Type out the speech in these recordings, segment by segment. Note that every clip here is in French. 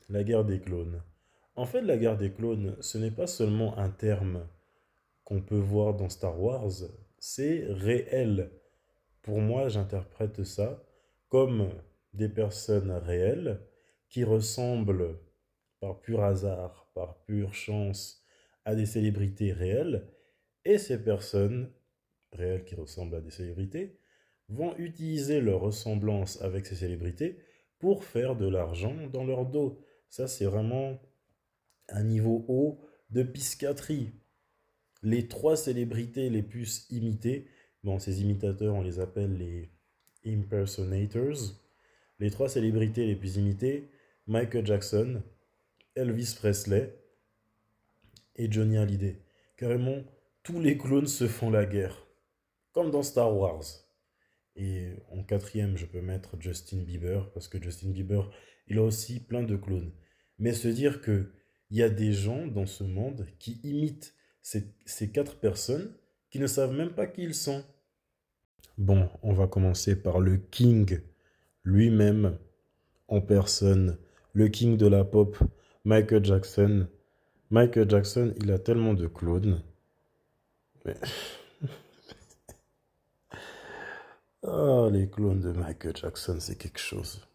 La guerre des clones. En fait, la guerre des clones, ce n'est pas seulement un terme qu'on peut voir dans Star Wars, c'est réel. Pour moi, j'interprète ça comme des personnes réelles qui ressemblent par pur hasard, par pure chance, à des célébrités réelles. Et ces personnes réelles qui ressemblent à des célébrités vont utiliser leur ressemblance avec ces célébrités pour faire de l'argent dans leur dos. Ça, c'est vraiment un niveau haut de piscaterie. Les trois célébrités les plus imitées, bon, ces imitateurs, on les appelle les impersonators. Les trois célébrités les plus imitées, Michael Jackson, Elvis Presley et Johnny Hallyday. Carrément, tous les clones se font la guerre, comme dans Star Wars. Et en quatrième, je peux mettre Justin Bieber, parce que Justin Bieber, il a aussi plein de clones. Mais se dire que il y a des gens dans ce monde qui imitent ces quatre personnes qui ne savent même pas qui ils sont. Bon, on va commencer par le King lui-même en personne, le King de la pop, Michael Jackson. Michael Jackson, il a tellement de clones. Mais... Ah, les clones de Michael Jackson, c'est quelque chose.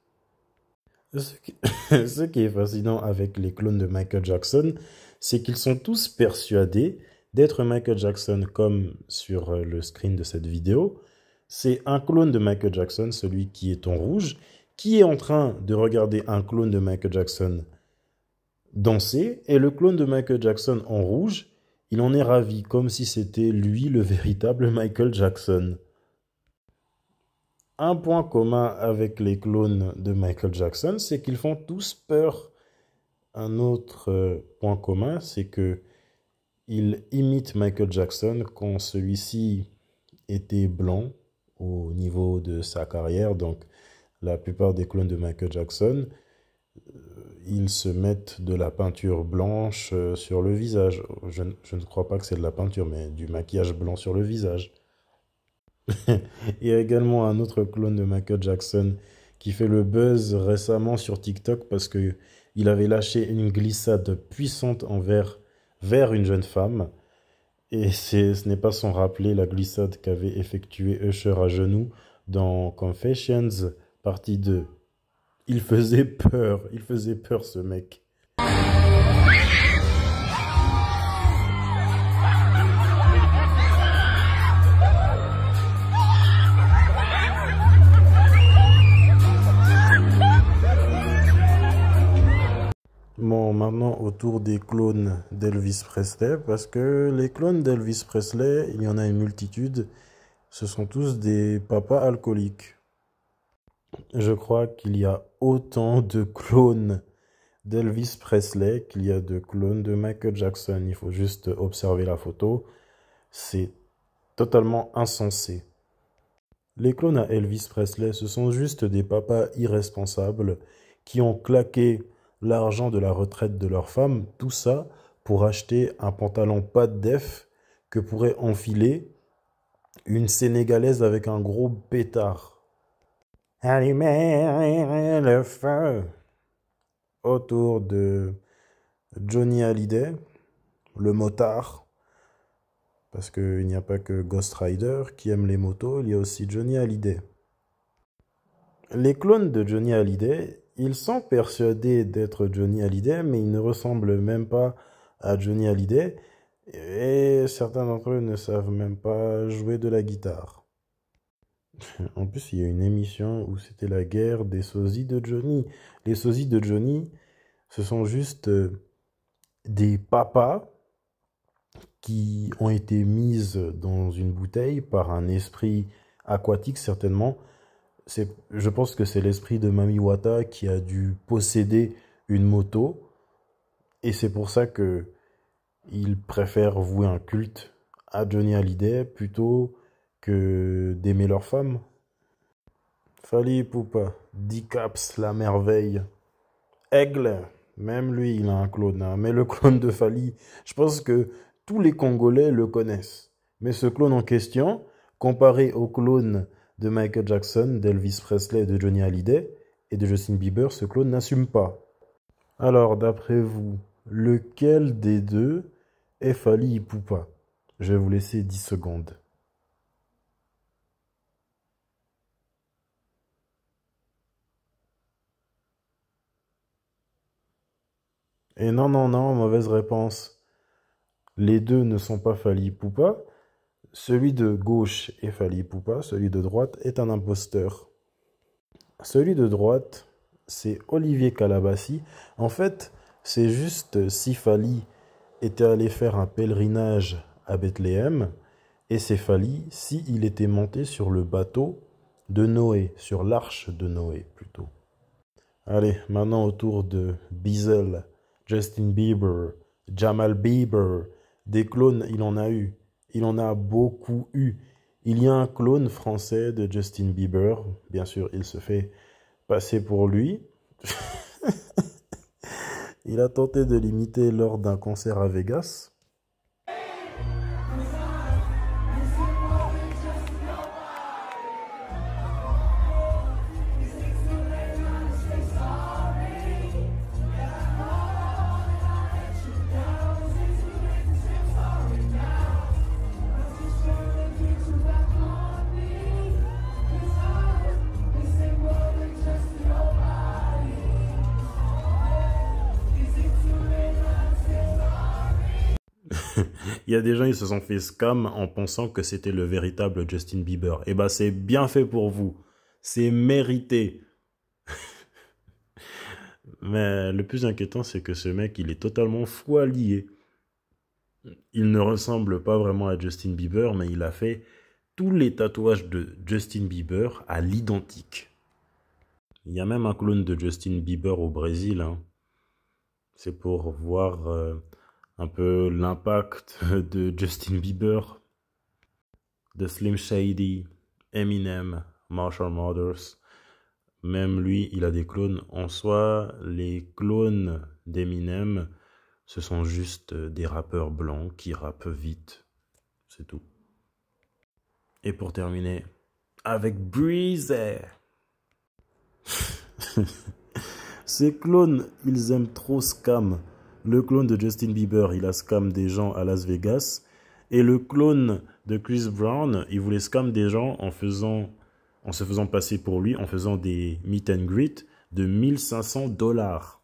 Ce qui, ce qui est fascinant avec les clones de Michael Jackson, c'est qu'ils sont tous persuadés d'être Michael Jackson, comme sur le screen de cette vidéo. C'est un clone de Michael Jackson, celui qui est en rouge, qui est en train de regarder un clone de Michael Jackson danser, et le clone de Michael Jackson en rouge, il en est ravi, comme si c'était lui le véritable Michael Jackson. Un point commun avec les clones de Michael Jackson, c'est qu'ils font tous peur. Un autre point commun, c'est que ils imitent Michael Jackson quand celui-ci était blanc au niveau de sa carrière. Donc, la plupart des clones de Michael Jackson, ils se mettent de la peinture blanche sur le visage. Je ne crois pas que c'est de la peinture, mais du maquillage blanc sur le visage. Il y a également un autre clone de Michael Jackson qui fait le buzz récemment sur TikTok parce que il avait lâché une glissade puissante vers une jeune femme. Et ce n'est pas sans rappeler la glissade qu'avait effectuée Usher à genoux dans Confessions, partie 2. Il faisait peur ce mec. Bon, maintenant autour des clones d'Elvis Presley, parce que les clones d'Elvis Presley, il y en a une multitude, ce sont tous des papas alcooliques. Je crois qu'il y a autant de clones d'Elvis Presley qu'il y a de clones de Michael Jackson. Il faut juste observer la photo, c'est totalement insensé. Les clones à Elvis Presley, ce sont juste des papas irresponsables qui ont claqué l'argent de la retraite de leur femme, tout ça pour acheter un pantalon pas de def que pourrait enfiler une Sénégalaise avec un gros pétard. Allumez le feu autour de Johnny Hallyday, le motard, parce qu'il n'y a pas que Ghost Rider qui aime les motos, il y a aussi Johnny Hallyday. Les clones de Johnny Hallyday, ils sont persuadés d'être Johnny Hallyday, mais ils ne ressemblent même pas à Johnny Hallyday, et certains d'entre eux ne savent même pas jouer de la guitare. En plus, il y a une émission où c'était la guerre des sosies de Johnny. Les sosies de Johnny, ce sont juste des papas qui ont été mises dans une bouteille par un esprit aquatique certainement. Je pense que c'est l'esprit de Mami Wata qui a dû posséder une moto et c'est pour ça que ils préfèrent vouer un culte à Johnny Hallyday plutôt que d'aimer leur femme. Fally Ipupa, D-Caps, la merveille. Aigle, même lui, il a un clone, hein. Mais le clone de Fally, je pense que tous les Congolais le connaissent. Mais ce clone en question, comparé au clone de Michael Jackson, d'Elvis Presley, de Johnny Hallyday et de Justin Bieber, ce clone n'assume pas. Alors, d'après vous, lequel des deux est Fally Ipupa? Je vais vous laisser 10 secondes. Et non, non, non, mauvaise réponse. Les deux ne sont pas Fally Ipupa. Celui de gauche est Fally Ipupa, celui de droite est un imposteur. Celui de droite, c'est Olivier Calabassi. En fait, c'est juste si Fally était allé faire un pèlerinage à Bethléem, et c'est Fally si il était monté sur le bateau de Noé, sur l'arche de Noé plutôt. Allez, maintenant au tour de Bizel, Justin Bieber, Jamal Bieber. Des clones, il en a eu. Il en a beaucoup eu. Il y a un clone français de Justin Bieber. Bien sûr, il se fait passer pour lui. Il a tenté de l'imiter lors d'un concert à Vegas. Il y a des gens, ils se sont fait scam en pensant que c'était le véritable Justin Bieber. Eh ben, c'est bien fait pour vous. C'est mérité. Mais le plus inquiétant, c'est que ce mec, il est totalement fou allié. Il ne ressemble pas vraiment à Justin Bieber, mais il a fait tous les tatouages de Justin Bieber à l'identique. Il y a même un clone de Justin Bieber au Brésil, hein. C'est pour voir un peu l'impact de Justin Bieber, de Slim Shady, Eminem, Marshall Mathers. Même lui, il a des clones. En soi, les clones d'Eminem, ce sont juste des rappeurs blancs qui rappent vite. C'est tout. Et pour terminer, avec Breezy. Ces clones, ils aiment trop scam. Le clone de Justin Bieber, il a scam des gens à Las Vegas. Et le clone de Chris Brown, il voulait scam des gens en se faisant passer pour lui, en faisant des meet and greet de 1500 $.